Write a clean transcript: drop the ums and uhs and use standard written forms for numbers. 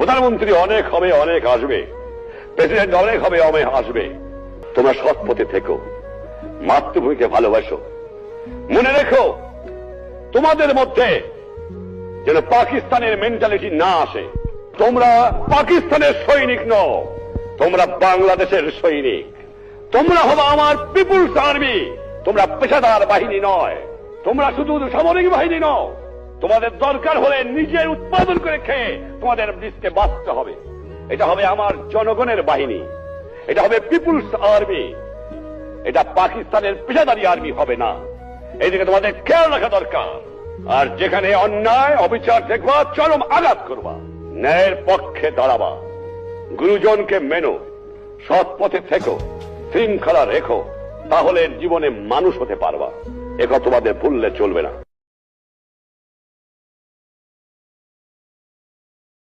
প্রধানমন্ত্রী অনেক হবে, অনেক আসবে, প্রেসিডেন্ট অনেক হবে, অনেক আসবে। তোমরা সৎ পথে থেকো, মাতৃভূমিকে ভালোবাসো। মনে রেখো, তোমাদের মধ্যে যেন পাকিস্তানের মেন্টালিটি না আসে। তোমরা পাকিস্তানের সৈনিক নও, তোমরা বাংলাদেশের সৈনিক। তোমরা হবে আমার পিপুলস আর্মি। তোমরা পেশাদার বাহিনী নয়, তোমরা শুধু সামরিক বাহিনী নও। তোমাদের দরকার হলে নিজের উৎপাদন করে খেয়ে তোমাদের দেশকে বাঁচতে হবে। এটা হবে আমার জনগণের বাহিনী, এটা হবে পিপুলস আর্মি। এটা পাকিস্তানের পেশাদারি আর্মি হবে না। এইদিকে তোমাদের খেয়াল রাখা দরকার। আর যেখানে অন্যায় অবিচার দেখবা, চরম আঘাত করবা, ন্যায়ের পক্ষে দাঁড়াবা, গুরুজনকে মেনো, সৎ পথে থেকো, শৃঙ্খলা রেখো, তাহলে জীবনে মানুষ হতে পারবা। একথা তোমাদের ভুললে চলবে না।